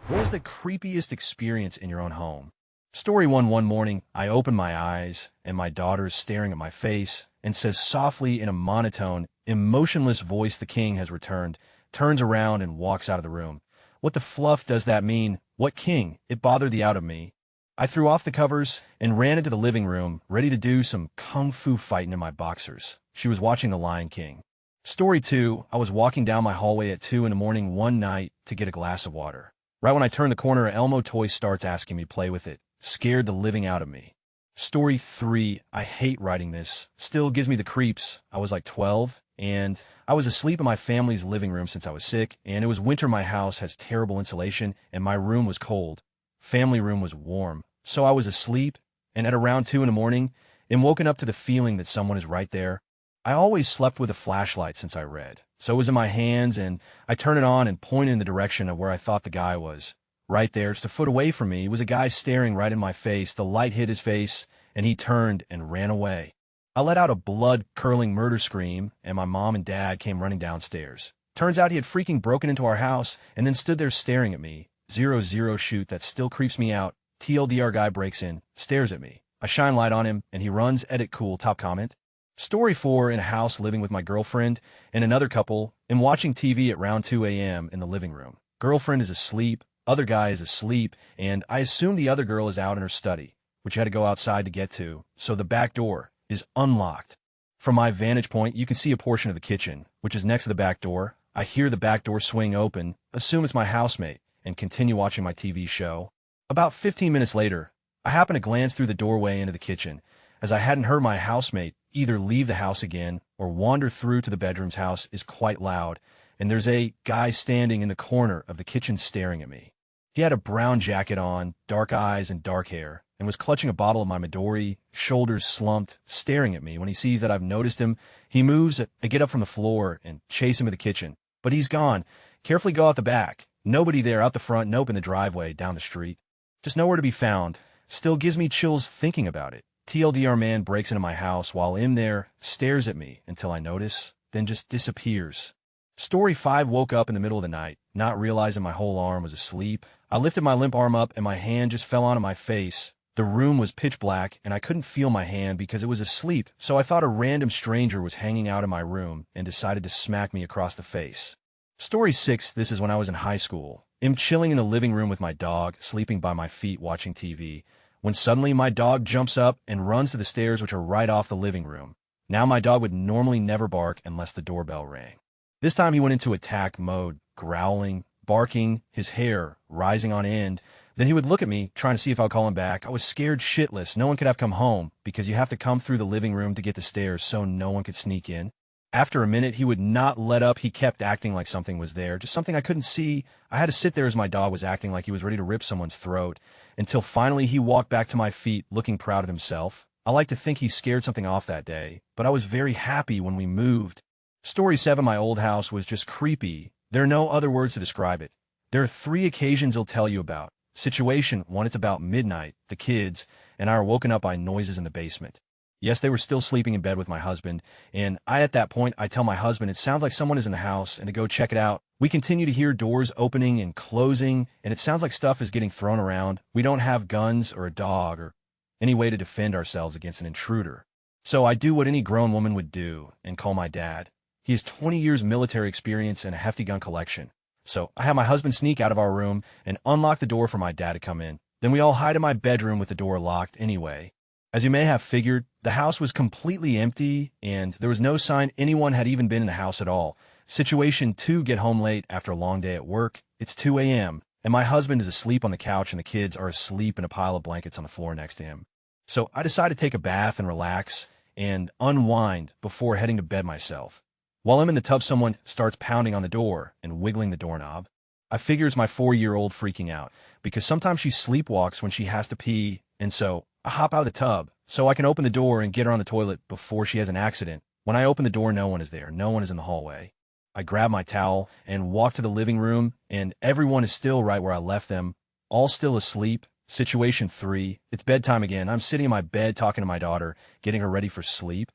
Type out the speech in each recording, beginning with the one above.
What was the creepiest experience in your own home? Story 1. One morning, I open my eyes, and my daughter is staring at my face and says softly in a monotone, emotionless voice, "The king has returned," turns around and walks out of the room. What the fluff does that mean? What king? It bothered the out of me. I threw off the covers and ran into the living room, ready to do some kung fu fighting in my boxers. She was watching The Lion King. Story 2. I was walking down my hallway at 2 in the morning one night to get a glass of water. Right when I turn the corner, Elmo toy starts asking me to play with it. Scared the living out of me. Story 3. I hate writing this. Still gives me the creeps. I was like 12, and I was asleep in my family's living room since I was sick, and it was winter. My house has terrible insulation, and my room was cold. Family room was warm. So I was asleep, and at around 2 in the morning, am woken up to the feeling that someone is right there. I always slept with a flashlight since I read, so it was in my hands, and I turned it on and pointed in the direction of where I thought the guy was. Right there, just a foot away from me, was a guy staring right in my face. The light hit his face, and he turned and ran away. I let out a blood-curdling murder scream, and my mom and dad came running downstairs. Turns out he had freaking broken into our house and then stood there staring at me. 0-0 shoot, that still creeps me out. TLDR guy breaks in, stares at me. I shine light on him, and he runs. Edit cool, top comment. Story 4. In a house living with my girlfriend and another couple, and watching TV at around 2 a.m. in the living room. Girlfriend is asleep, other guy is asleep, and I assume the other girl is out in her study, which had to go outside to get to, so the back door is unlocked. From my vantage point, you can see a portion of the kitchen, which is next to the back door. I hear the back door swing open, assume it's my housemate, and continue watching my TV show. About 15 minutes later, I happen to glance through the doorway into the kitchen, as I hadn't heard my housemate either leave the house again or wander through to the bedroom's. House is quite loud, and there's a guy standing in the corner of the kitchen staring at me. He had a brown jacket on, dark eyes and dark hair, and was clutching a bottle of my Midori, shoulders slumped, staring at me. When he sees that I've noticed him, he moves. I get up from the floor and chase him to the kitchen, but he's gone. Carefully go out the back. Nobody there. Out the front, nope, in the driveway, down the street. Just nowhere to be found. Still gives me chills thinking about it. TLDR man breaks into my house while in there, stares at me until I notice, then just disappears. Story 5. Woke up in the middle of the night, not realizing my whole arm was asleep. I lifted my limp arm up and my hand just fell onto my face. The room was pitch black and I couldn't feel my hand because it was asleep, so I thought a random stranger was hanging out in my room and decided to smack me across the face. Story 6. This is when I was in high school. I'm chilling in the living room with my dog, sleeping by my feet watching TV, when suddenly my dog jumps up and runs to the stairs, which are right off the living room. Now my dog would normally never bark unless the doorbell rang. This time he went into attack mode, growling, barking, his hair rising on end. Then he would look at me, trying to see if I'll call him back. I was scared shitless. No one could have come home because you have to come through the living room to get the stairs so no one could sneak in. After a minute, he would not let up. He kept acting like something was there, just something I couldn't see. I had to sit there as my dog was acting like he was ready to rip someone's throat, until finally he walked back to my feet, looking proud of himself. I like to think he scared something off that day, but I was very happy when we moved. Story 7. My old house was just creepy. There are no other words to describe it. There are 3 occasions he'll tell you about. Situation 1, it's about midnight. The kids and I are woken up by noises in the basement. Yes, they were still sleeping in bed with my husband, and at that point, I tell my husband it sounds like someone is in the house and to go check it out. We continue to hear doors opening and closing, and it sounds like stuff is getting thrown around. We don't have guns or a dog or any way to defend ourselves against an intruder. So I do what any grown woman would do and call my dad. He has 20 years military experience and a hefty gun collection. So I have my husband sneak out of our room and unlock the door for my dad to come in. Then we all hide in my bedroom with the door locked anyway. As you may have figured, the house was completely empty, and there was no sign anyone had even been in the house at all. Situation 2, get home late after a long day at work. It's 2 a.m., and my husband is asleep on the couch, and the kids are asleep in a pile of blankets on the floor next to him. So I decide to take a bath and relax and unwind before heading to bed myself. While I'm in the tub, someone starts pounding on the door and wiggling the doorknob. I figure it's my 4-year-old freaking out, because sometimes she sleepwalks when she has to pee, and so I hop out of the tub so I can open the door and get her on the toilet before she has an accident. When I open the door, no one is there. No one is in the hallway. I grab my towel and walk to the living room, and everyone is still right where I left them, all still asleep. Situation 3, it's bedtime again. I'm sitting in my bed talking to my daughter, getting her ready for sleep.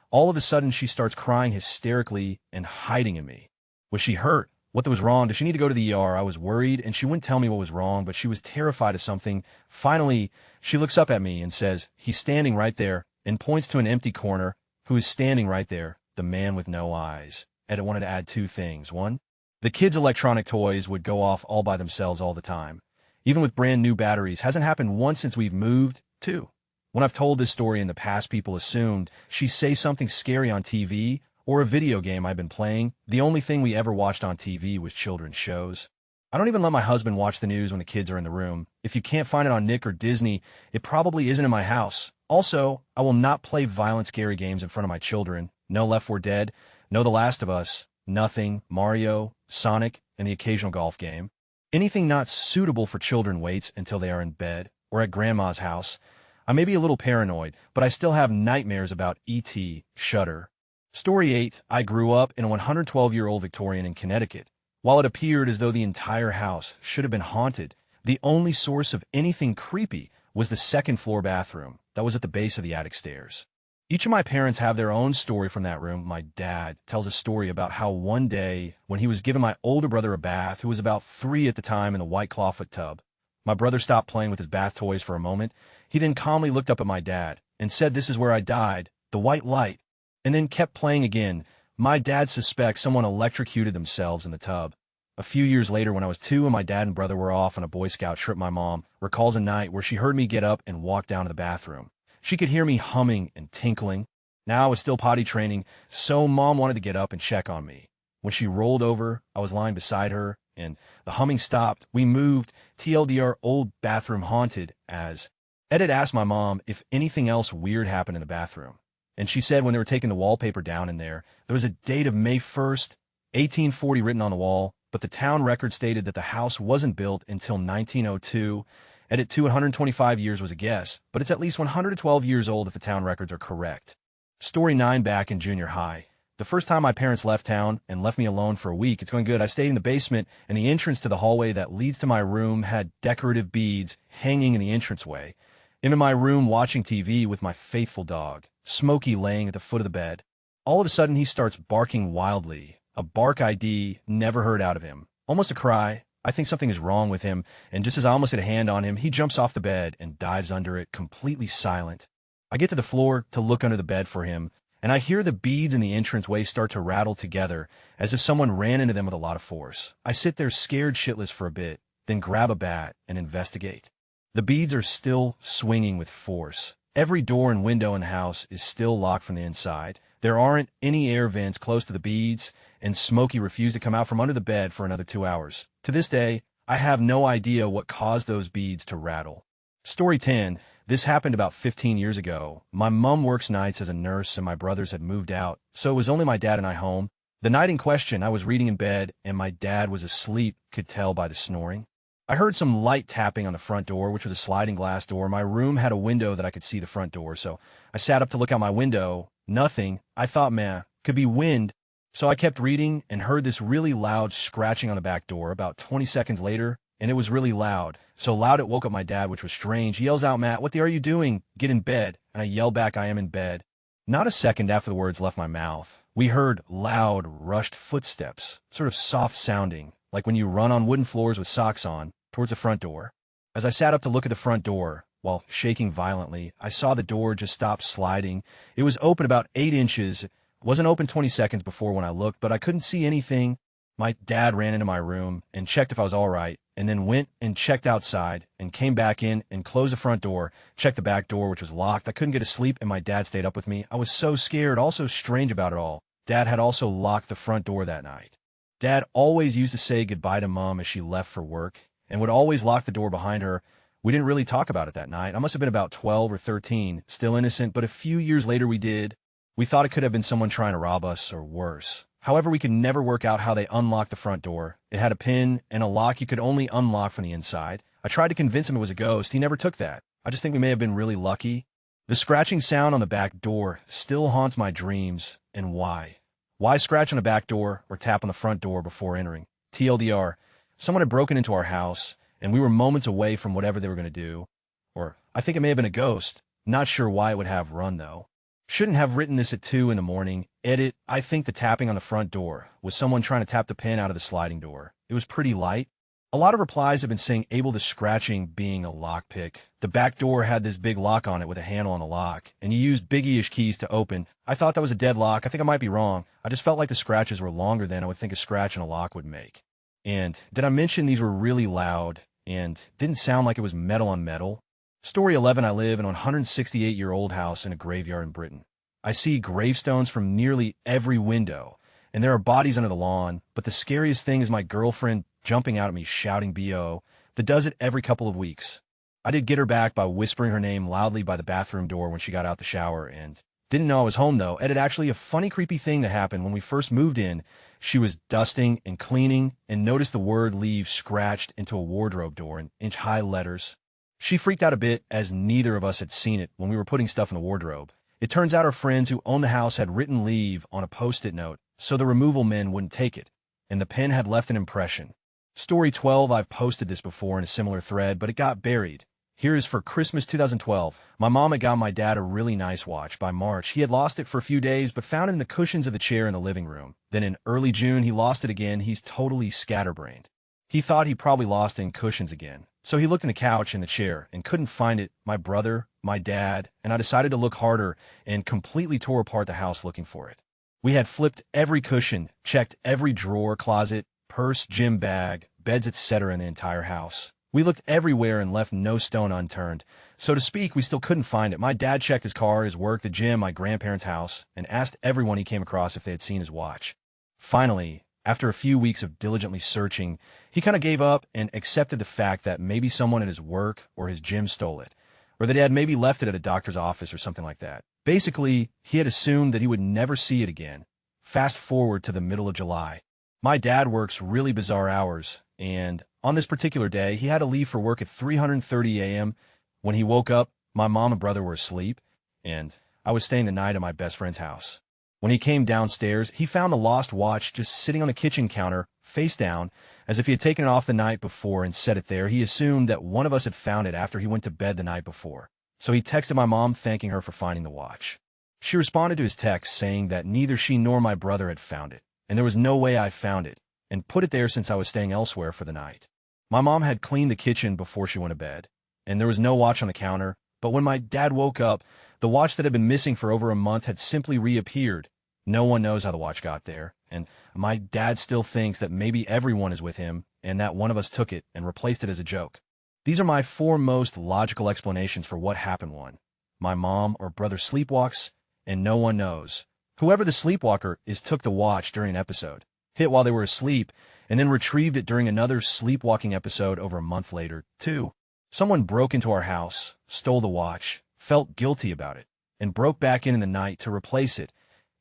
All of a sudden, she starts crying hysterically and hiding in me. Was she hurt? what was wrong. Does she need to go to the ER? I was worried, and she wouldn't tell me what was wrong, but she was terrified of something. Finally, she looks up at me and says, "He's standing right there," and points to an empty corner. Who is standing right there? The man with no eyes. And I wanted to add two things. One, the kids' electronic toys would go off all by themselves all the time, even with brand new batteries. Hasn't happened once since we've moved. Two, when I've told this story in the past, people assumed she'd say something scary on TV or a video game I've been playing. The only thing we ever watched on TV was children's shows. I don't even let my husband watch the news when the kids are in the room. If you can't find it on Nick or Disney, it probably isn't in my house. Also, I will not play violent, scary games in front of my children. No Left 4 Dead, no The Last of Us, nothing, Mario, Sonic, and the occasional golf game. Anything not suitable for children waits until they are in bed or at grandma's house. I may be a little paranoid, but I still have nightmares about E.T., Shudder. Story 8. I grew up in a 112-year-old Victorian in Connecticut. While it appeared as though the entire house should have been haunted, the only source of anything creepy was the second-floor bathroom that was at the base of the attic stairs. Each of my parents have their own story from that room. My dad tells a story about how one day, when he was giving my older brother a bath, who was about 3 at the time, in the white clawfoot tub, my brother stopped playing with his bath toys for a moment. He then calmly looked up at my dad and said, "This is where I died, the white light," and then kept playing again. My dad suspects someone electrocuted themselves in the tub. A few years later, when I was 2 and my dad and brother were off on a Boy Scout trip, my mom recalls a night where she heard me get up and walk down to the bathroom. She could hear me humming and tinkling. Now I was still potty training, so Mom wanted to get up and check on me. When she rolled over, I was lying beside her, and the humming stopped. We moved. TLDR, old bathroom haunted, as Ed had asked my mom if anything else weird happened in the bathroom. And she said when they were taking the wallpaper down in there was a date of May 1st, 1840 written on the wall, but the town record stated that the house wasn't built until 1902. Edit to 125 years was a guess, but it's at least 112 years old if the town records are correct. Story 9. Back in junior high. The first time my parents left town and left me alone for a week, it's going good. I stayed in the basement, and the entrance to the hallway that leads to my room had decorative beads hanging in the entranceway. I'm in my room watching TV with my faithful dog, Smokey, laying at the foot of the bed. All of a sudden, he starts barking wildly. A bark ID never heard out of him. Almost a cry. I think something is wrong with him, and just as I almost had a hand on him, he jumps off the bed and dives under it, completely silent. I get to the floor to look under the bed for him, and I hear the beads in the entranceway start to rattle together, as if someone ran into them with a lot of force. I sit there scared shitless for a bit, then grab a bat and investigate. The beads are still swinging with force. Every door and window in the house is still locked from the inside. There aren't any air vents close to the beads, and Smokey refused to come out from under the bed for another 2 hours. To this day, I have no idea what caused those beads to rattle. Story 10. This happened about 15 years ago. My mom works nights as a nurse, and my brothers had moved out, so it was only my dad and I home. The night in question, I was reading in bed, and my dad was asleep, could tell by the snoring. I heard some light tapping on the front door, which was a sliding glass door. My room had a window that I could see the front door, so I sat up to look out my window. Nothing. I thought, man, could be wind. So I kept reading and heard this really loud scratching on the back door about 20 seconds later, and it was really loud. So loud it woke up my dad, which was strange. He yells out, "Matt, what the are you doing? Get in bed." And I yell back, "I am in bed." Not a second after the words left my mouth, we heard loud, rushed footsteps, sort of soft sounding, like when you run on wooden floors with socks on, towards the front door. As I sat up to look at the front door, while shaking violently, I saw the door just stop sliding. It was open about 8 inches. It wasn't open 20 seconds before when I looked, but I couldn't see anything. My dad ran into my room and checked if I was all right, and then went and checked outside and came back in and closed the front door, checked the back door, which was locked. I couldn't get to sleep, and my dad stayed up with me. I was so scared, also strange about it all. Dad had also locked the front door that night. Dad always used to say goodbye to Mom as she left for work, and would always lock the door behind her. We didn't really talk about it that night. I must have been about 12 or 13, still innocent, but a few years later we did. We thought it could have been someone trying to rob us, or worse. However, we could never work out how they unlocked the front door. It had a pin and a lock you could only unlock from the inside. I tried to convince him it was a ghost. He never took that. I just think we may have been really lucky. The scratching sound on the back door still haunts my dreams. And why? Why scratch on the back door or tap on the front door before entering? TLDR, someone had broken into our house, and we were moments away from whatever they were going to do. Or I think it may have been a ghost. Not sure why it would have run, though. Shouldn't have written this at 2 in the morning. Edit, I think the tapping on the front door was someone trying to tap the pin out of the sliding door. It was pretty light. A lot of replies have been saying able to scratching being a lockpick. The back door had this big lock on it with a handle on the lock, and you used biggie-ish keys to open. I thought that was a deadlock. I think I might be wrong. I just felt like the scratches were longer than I would think a scratch in a lock would make. And did I mention these were really loud and didn't sound like it was metal on metal? Story 11, I live in a 168-year-old house in a graveyard in Britain. I see gravestones from nearly every window, and there are bodies under the lawn, but the scariest thing is my girlfriend jumping out at me shouting B.O. that does it every couple of weeks. I did get her back by whispering her name loudly by the bathroom door when she got out the shower and didn't know I was home though. Edit, actually a funny creepy thing that happened when we first moved in. She was dusting and cleaning and noticed the word leave scratched into a wardrobe door in inch-high letters. She freaked out a bit as neither of us had seen it when we were putting stuff in the wardrobe. It turns out our friends who owned the house had written leave on a post-it note so the removal men wouldn't take it, and the pen had left an impression. Story 12, I've posted this before in a similar thread, but it got buried. Here is for Christmas 2012. My mom had got my dad a really nice watch. By March, he had lost it for a few days, but found it in the cushions of the chair in the living room. Then in early June, he lost it again. He's totally scatterbrained. He thought he probably lost it in cushions again. So he looked in the couch and the chair and couldn't find it. My brother, my dad, and I decided to look harder and completely tore apart the house looking for it. We had flipped every cushion, checked every drawer, closet, purse, gym bag, beds, etc. in the entire house. We looked everywhere and left no stone unturned. So to speak, we still couldn't find it. My dad checked his car, his work, the gym, my grandparents' house, and asked everyone he came across if they had seen his watch. Finally, after a few weeks of diligently searching, he kind of gave up and accepted the fact that maybe someone at his work or his gym stole it, or that he had maybe left it at a doctor's office or something like that. Basically, he had assumed that he would never see it again. Fast forward to the middle of July. My dad works really bizarre hours, and on this particular day, he had to leave for work at 3:30 a.m. When he woke up, my mom and brother were asleep, and I was staying the night at my best friend's house. When he came downstairs, he found the lost watch just sitting on the kitchen counter, face down, as if he had taken it off the night before and set it there. He assumed that one of us had found it after he went to bed the night before. So he texted my mom thanking her for finding the watch. She responded to his text saying that neither she nor my brother had found it, and there was no way I found it, and put it there since I was staying elsewhere for the night. My mom had cleaned the kitchen before she went to bed, and there was no watch on the counter, but when my dad woke up, the watch that had been missing for over a month had simply reappeared. No one knows how the watch got there, and my dad still thinks that maybe everyone is with him and that one of us took it and replaced it as a joke. These are my four most logical explanations for what happened. 1. My mom or brother sleepwalks, and no one knows. Whoever the sleepwalker is took the watch during an episode, hit while they were asleep, and then retrieved it during another sleepwalking episode over a month later. 2. Someone broke into our house, stole the watch, felt guilty about it, and broke back in the night to replace it,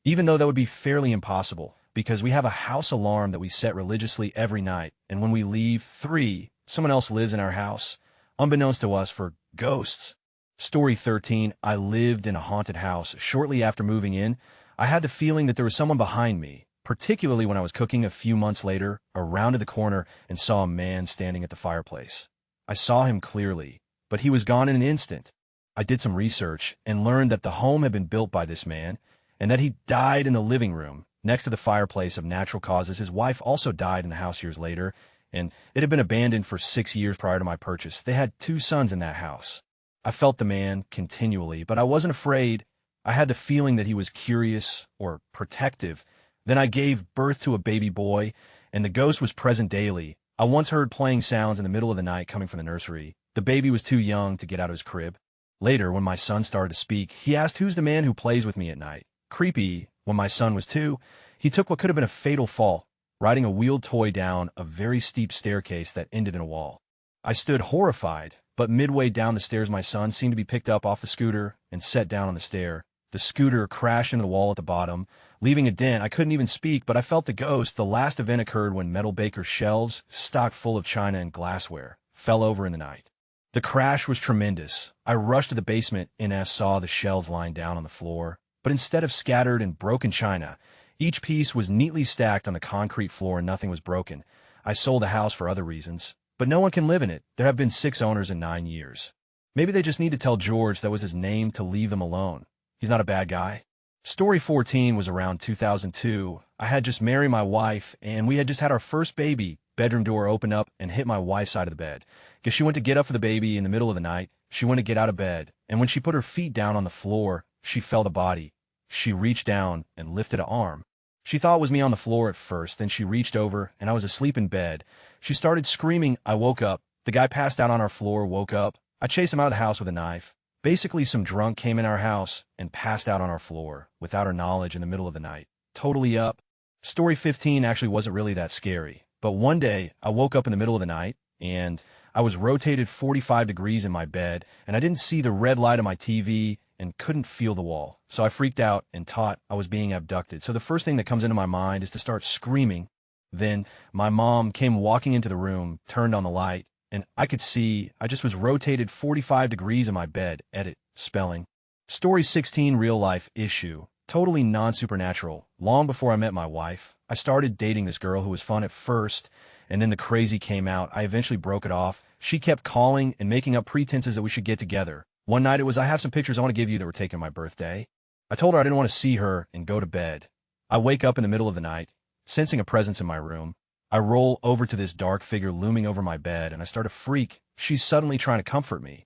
even though that would be fairly impossible, because we have a house alarm that we set religiously every night, and when we leave. 3. Someone else lives in our house, unbeknownst to us, for ghosts. Story 13, I lived in a haunted house. Shortly after moving in, I had the feeling that there was someone behind me, particularly when I was cooking. A few months later, I rounded the corner and saw a man standing at the fireplace. I saw him clearly, but he was gone in an instant. I did some research and learned that the home had been built by this man, and that he died in the living room, next to the fireplace of natural causes. His wife also died in the house years later, and it had been abandoned for 6 years prior to my purchase. They had 2 sons in that house. I felt the man continually, but I wasn't afraid. I had the feeling that he was curious or protective. Then I gave birth to a baby boy, and the ghost was present daily. I once heard playing sounds in the middle of the night coming from the nursery. The baby was too young to get out of his crib. Later, when my son started to speak, he asked, "Who's the man who plays with me at night?" Creepy, when my son was 2, he took what could have been a fatal fall, riding a wheeled toy down a very steep staircase that ended in a wall. I stood horrified, but midway down the stairs my son seemed to be picked up off the scooter and set down on the stair. The scooter crashed into the wall at the bottom, leaving a dent. I couldn't even speak, but I felt the ghost. The last event occurred when metal baker's shelves, stocked full of china and glassware, fell over in the night. The crash was tremendous. I rushed to the basement and saw the shelves lying down on the floor. But instead of scattered and broken china, each piece was neatly stacked on the concrete floor and nothing was broken. I sold the house for other reasons, but no one can live in it. There have been 6 owners in 9 years. Maybe they just need to tell George, that was his name, to leave them alone. He's not a bad guy. Story 14 was around 2002. I had just married my wife, and we had just had our first baby. Bedroom door opened up and hit my wife's side of the bed. Because she went to get up for the baby in the middle of the night, she went to get out of bed, and when she put her feet down on the floor, she felt a body. She reached down and lifted an arm. She thought it was me on the floor at first, then she reached over, and I was asleep in bed. She started screaming. I woke up. The guy passed out on our floor, woke up. I chased him out of the house with a knife. Basically, some drunk came in our house and passed out on our floor, without our knowledge in the middle of the night. Totally up. Story 15 actually wasn't really that scary. But one day, I woke up in the middle of the night, and I was rotated 45 degrees in my bed, and I didn't see the red light of my TV and couldn't feel the wall. So I freaked out and thought I was being abducted. So the first thing that comes into my mind is to start screaming. Then my mom came walking into the room, turned on the light, and I could see I just was rotated 45 degrees in my bed. Edit. Spelling. Story 16 real-life issue. Totally non-supernatural. Long before I met my wife, I started dating this girl who was fun at first, and then the crazy came out. I eventually broke it off. She kept calling and making up pretenses that we should get together. One night it was, I have some pictures I want to give you that were taken on my birthday. I told her I didn't want to see her and go to bed. I wake up in the middle of the night, sensing a presence in my room. I roll over to this dark figure looming over my bed, and I start to freak. She's suddenly trying to comfort me,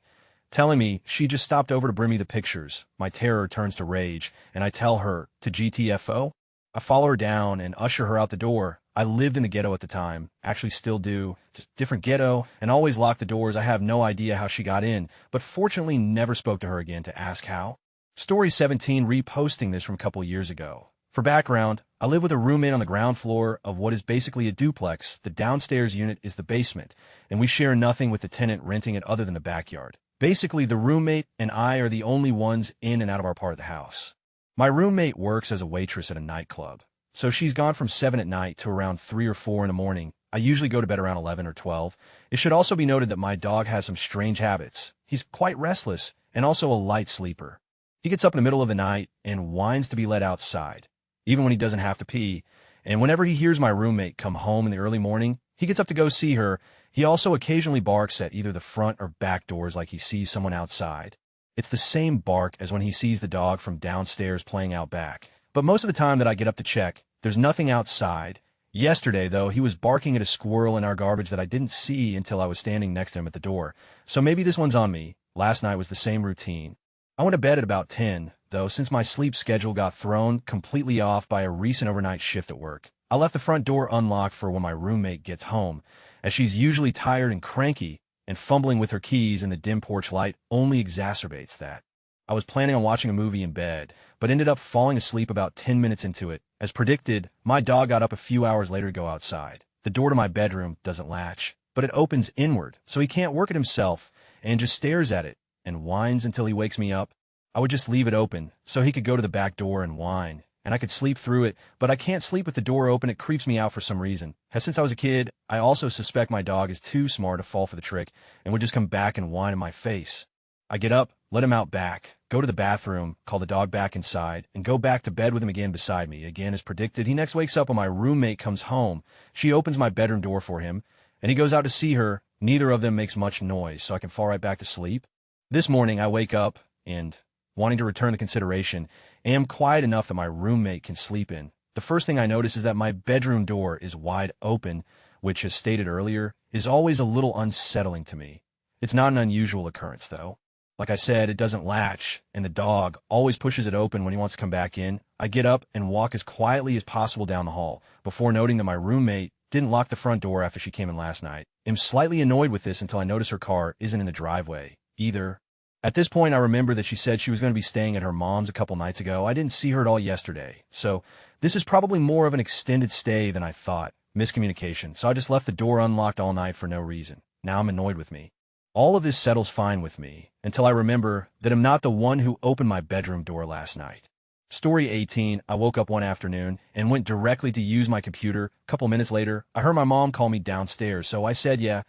telling me she just stopped over to bring me the pictures. My terror turns to rage, and I tell her to GTFO. I follow her down and usher her out the door. I lived in the ghetto at the time, actually still do, just different ghetto, and always locked the doors. I have no idea how she got in, but fortunately never spoke to her again to ask how. Story 17, reposting this from a couple years ago. For background, I live with a roommate on the ground floor of what is basically a duplex. The downstairs unit is the basement, and we share nothing with the tenant renting it other than the backyard. Basically, the roommate and I are the only ones in and out of our part of the house. My roommate works as a waitress at a nightclub, so she's gone from 7 at night to around 3 or 4 in the morning. I usually go to bed around 11 or 12. It should also be noted that my dog has some strange habits. He's quite restless and also a light sleeper. He gets up in the middle of the night and whines to be let outside, even when he doesn't have to pee. And whenever he hears my roommate come home in the early morning, he gets up to go see her. He also occasionally barks at either the front or back doors like he sees someone outside. It's the same bark as when he sees the dog from downstairs playing out back. But most of the time that I get up to check, there's nothing outside. Yesterday, though, he was barking at a squirrel in our garbage that I didn't see until I was standing next to him at the door. So maybe this one's on me. Last night was the same routine. I went to bed at about 10, though, since my sleep schedule got thrown completely off by a recent overnight shift at work. I left the front door unlocked for when my roommate gets home, as she's usually tired and cranky, and fumbling with her keys in the dim porch light only exacerbates that. I was planning on watching a movie in bed, but ended up falling asleep about 10 minutes into it. As predicted, my dog got up a few hours later to go outside. The door to my bedroom doesn't latch, but it opens inward, so he can't work it himself, and just stares at it and whines until he wakes me up. I would just leave it open, so he could go to the back door and whine, and I could sleep through it, but I can't sleep with the door open. It creeps me out for some reason. Since I was a kid, I also suspect my dog is too smart to fall for the trick and would just come back and whine in my face. I get up, let him out back, go to the bathroom, call the dog back inside, and go back to bed with him again beside me. Again, as predicted, he next wakes up when my roommate comes home. She opens my bedroom door for him, and he goes out to see her. Neither of them makes much noise, so I can fall right back to sleep. This morning, I wake up and, wanting to return the consideration, am quiet enough that my roommate can sleep in. The first thing I notice is that my bedroom door is wide open, which, as stated earlier, is always a little unsettling to me. It's not an unusual occurrence, though. Like I said, it doesn't latch, and the dog always pushes it open when he wants to come back in. I get up and walk as quietly as possible down the hall, before noting that my roommate didn't lock the front door after she came in last night. I'm slightly annoyed with this until I notice her car isn't in the driveway either. At this point, I remember that she said she was going to be staying at her mom's a couple nights ago. I didn't see her at all yesterday, so this is probably more of an extended stay than I thought. Miscommunication, so I just left the door unlocked all night for no reason. Now I'm annoyed with me. All of this settles fine with me, until I remember that I'm not the one who opened my bedroom door last night. Story 18, I woke up one afternoon and went directly to use my computer. A couple minutes later, I heard my mom call me downstairs, so I said yeah,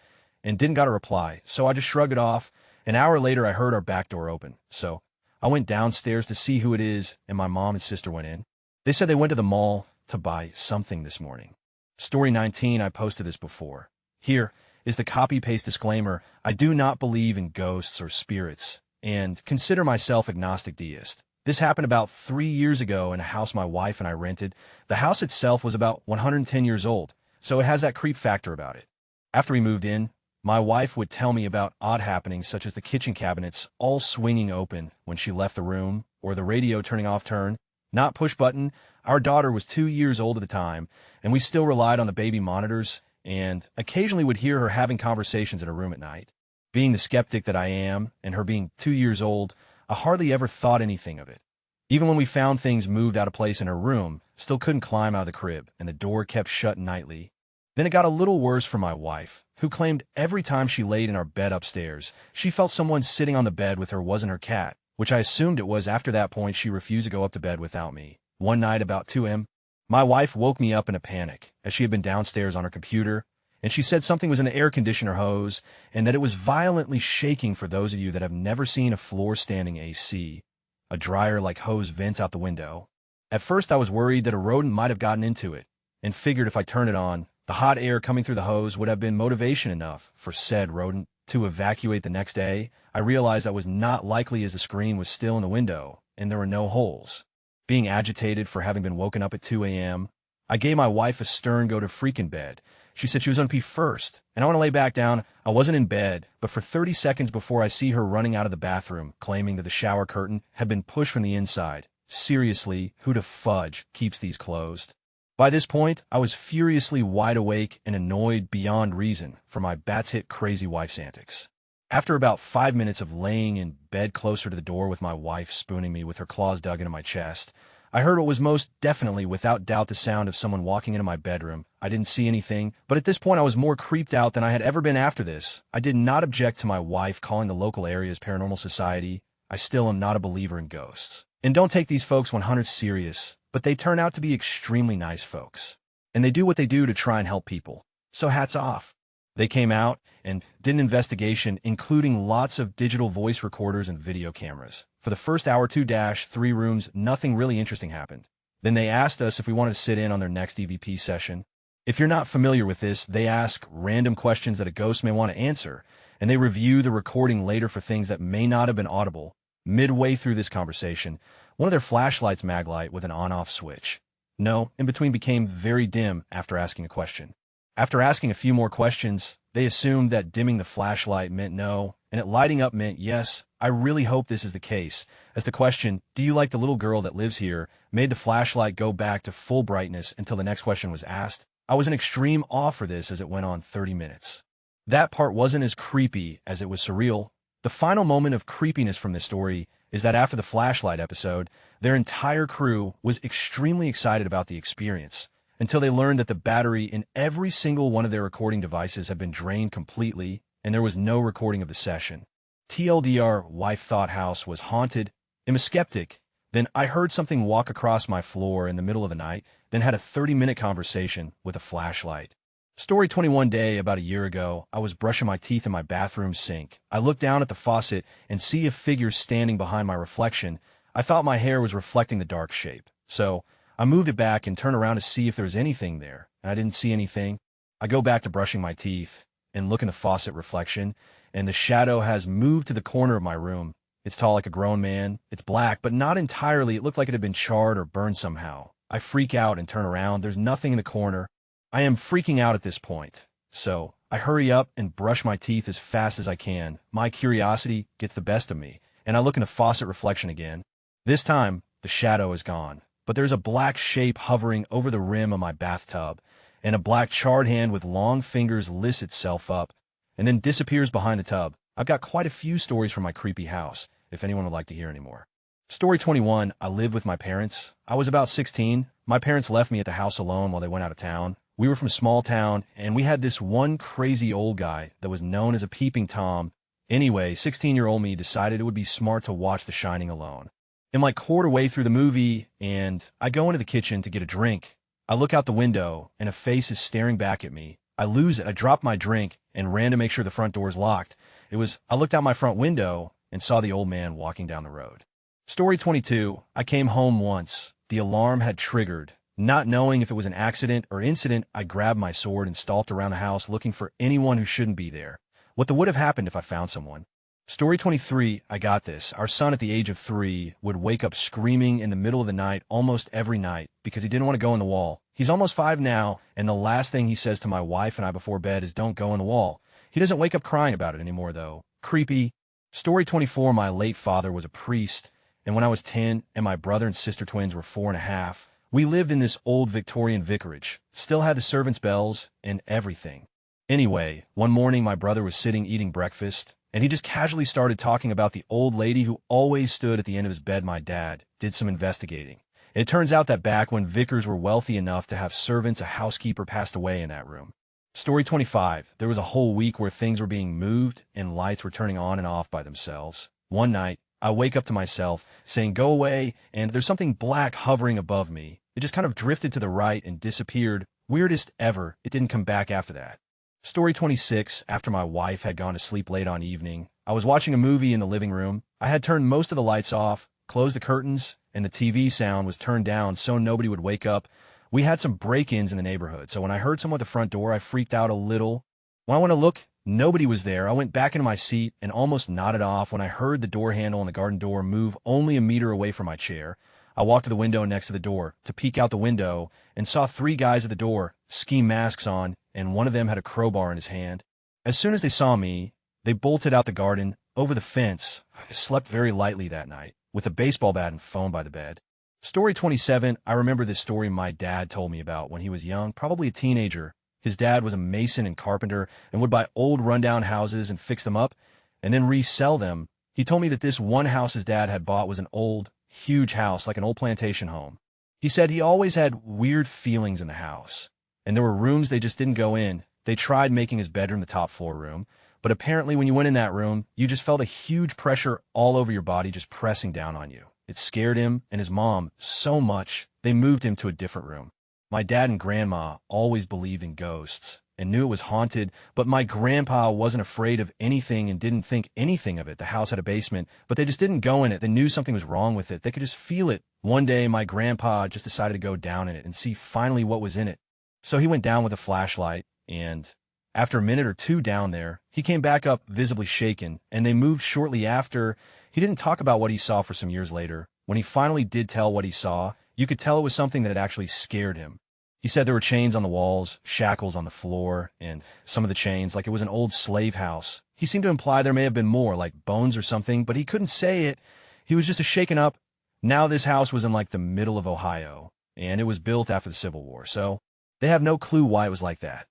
and didn't got a reply, so I just shrugged it off. An hour later, I heard our back door open, so I went downstairs to see who it is, and my mom and sister went in. They said they went to the mall to buy something this morning. Story 19, I posted this before. Here is the copy-paste disclaimer. I do not believe in ghosts or spirits, and consider myself agnostic deist. This happened about 3 years ago in a house my wife and I rented. The house itself was about 110 years old, so it has that creep factor about it. After we moved in, my wife would tell me about odd happenings such as the kitchen cabinets all swinging open when she left the room, or the radio turning off turn, not push button. Our daughter was 2 years old at the time, and we still relied on the baby monitors, and occasionally would hear her having conversations in her room at night. Being the skeptic that I am, and her being 2 years old, I hardly ever thought anything of it. Even when we found things moved out of place in her room, still couldn't climb out of the crib, and the door kept shut nightly. Then it got a little worse for my wife, who claimed every time she laid in our bed upstairs, she felt someone sitting on the bed with her wasn't her cat, which I assumed it was. After that point she refused to go up to bed without me. One night about 2 a.m., my wife woke me up in a panic, as she had been downstairs on her computer, and she said something was in the air conditioner hose, and that it was violently shaking. For those of you that have never seen a floor-standing AC, a dryer like hose vents out the window. At first I was worried that a rodent might have gotten into it, and figured if I turned it on, the hot air coming through the hose would have been motivation enough for said rodent to evacuate the next day. I realized that was not likely, as the screen was still in the window, and there were no holes. Being agitated for having been woken up at 2 a.m., I gave my wife a stern go to freaking bed. She said she was going to pee first, and I want to lay back down. I wasn't in bed, but for 30 seconds before I see her running out of the bathroom, claiming that the shower curtain had been pushed from the inside. Seriously, who the fudge keeps these closed? By this point, I was furiously wide awake and annoyed beyond reason for my bats-hit crazy wife's antics. After about 5 minutes of laying in bed closer to the door with my wife spooning me with her claws dug into my chest, I heard what was most definitely, without doubt, the sound of someone walking into my bedroom. I didn't see anything, but at this point I was more creeped out than I had ever been after this. I did not object to my wife calling the local area's paranormal society. I still am not a believer in ghosts. And don't take these folks 100 serious, but they turn out to be extremely nice folks. And they do what they do to try and help people. So hats off. They came out and did an investigation, including lots of digital voice recorders and video cameras. For the first hour, 2-3 rooms, nothing really interesting happened. Then they asked us if we wanted to sit in on their next EVP session. If you're not familiar with this, they ask random questions that a ghost may want to answer, and they review the recording later for things that may not have been audible. Midway through this conversation, one of their flashlights maglite with an on-off switch. No, in between became very dim after asking a question. After asking a few more questions, they assumed that dimming the flashlight meant no, and it lighting up meant yes. I really hope this is the case, as the question, "Do you like the little girl that lives here?" made the flashlight go back to full brightness until the next question was asked. I was in extreme awe for this as it went on 30 minutes. That part wasn't as creepy as it was surreal. The final moment of creepiness from this story is that after the flashlight episode, their entire crew was extremely excited about the experience, until they learned that the battery in every single one of their recording devices had been drained completely, and there was no recording of the session. TLDR, wife thought house was haunted. I'm a skeptic. Then I heard something walk across my floor in the middle of the night, then had a 30-minute conversation with a flashlight. Story 21 day, about a year ago, I was brushing my teeth in my bathroom sink. I looked down at the faucet and see a figure standing behind my reflection. I thought my hair was reflecting the dark shape, so I moved it back and turned around to see if there was anything there, and I didn't see anything. I go back to brushing my teeth and look in the faucet reflection, and the shadow has moved to the corner of my room. It's tall like a grown man. It's black, but not entirely. It looked like it had been charred or burned somehow. I freak out and turn around. There's nothing in the corner. I am freaking out at this point, so I hurry up and brush my teeth as fast as I can. My curiosity gets the best of me, and I look in the faucet reflection again. This time, the shadow is gone, but there's a black shape hovering over the rim of my bathtub, and a black charred hand with long fingers lifts itself up and then disappears behind the tub. I've got quite a few stories from my creepy house, if anyone would like to hear any more. Story 21, I live with my parents. I was about 16. My parents left me at the house alone while they went out of town. We were from a small town, and we had this one crazy old guy that was known as a peeping Tom. Anyway, 16-year-old me decided it would be smart to watch The Shining alone. I'm like quarter way through the movie, and I go into the kitchen to get a drink. I look out the window, and a face is staring back at me. I lose it. I drop my drink and ran to make sure the front door is locked. I looked out my front window and saw the old man walking down the road. Story 22, I came home once. The alarm had triggered. Not knowing if it was an accident or incident, I grabbed my sword and stalked around the house looking for anyone who shouldn't be there. What would have happened if I found someone? Story 23, I got this. Our son at the age of 3 would wake up screaming in the middle of the night almost every night because he didn't want to go in the wall. He's almost 5 now, and the last thing he says to my wife and I before bed is don't go in the wall. He doesn't wake up crying about it anymore, though. Creepy. Story 24, my late father was a priest, and when I was 10 and my brother and sister twins were 4.5, we lived in this old Victorian vicarage, still had the servants' bells and everything. Anyway, one morning my brother was sitting eating breakfast, and he just casually started talking about the old lady who always stood at the end of his bed. My dad did some investigating. And it turns out that back when vicars were wealthy enough to have servants, a housekeeper passed away in that room. Story 25, there was a whole week where things were being moved and lights were turning on and off by themselves. One night, I wake up to myself saying, go away, and there's something black hovering above me. It just kind of drifted to the right and disappeared. Weirdest ever. It didn't come back after that. Story 26, after my wife had gone to sleep late on evening, I was watching a movie in the living room. I had turned most of the lights off, closed the curtains, and the TV sound was turned down so nobody would wake up. We had some break-ins in the neighborhood, so when I heard someone at the front door, I freaked out a little. When I went to look, nobody was there. I went back into my seat and almost nodded off when I heard the door handle on the garden door move only a meter away from my chair. I walked to the window next to the door to peek out the window and saw 3 guys at the door, ski masks on, and one of them had a crowbar in his hand. As soon as they saw me, they bolted out the garden, over the fence. I slept very lightly that night, with a baseball bat and phone by the bed. Story 27, I remember this story my dad told me about when he was young, probably a teenager. His dad was a mason and carpenter and would buy old rundown houses and fix them up and then resell them. He told me that this one house his dad had bought was an old, huge house, like an old plantation home. He said he always had weird feelings in the house, and there were rooms they just didn't go in. They tried making his bedroom the top floor room, but apparently when you went in that room, you just felt a huge pressure all over your body just pressing down on you. It scared him and his mom so much, they moved him to a different room. My dad and grandma always believed in ghosts and knew it was haunted, but my grandpa wasn't afraid of anything and didn't think anything of it. The house had a basement, but they just didn't go in it. They knew something was wrong with it. They could just feel it. One day, my grandpa just decided to go down in it and see finally what was in it. So he went down with a flashlight, and after a minute or two down there, he came back up visibly shaken, and they moved shortly after. He didn't talk about what he saw for some years later. When he finally did tell what he saw, you could tell it was something that had actually scared him. He said there were chains on the walls, shackles on the floor, and some of the chains, like it was an old slave house. He seemed to imply there may have been more, like bones or something, but he couldn't say it. He was just shaken up. Now this house was in like the middle of Ohio, and it was built after the Civil War, so they have no clue why it was like that.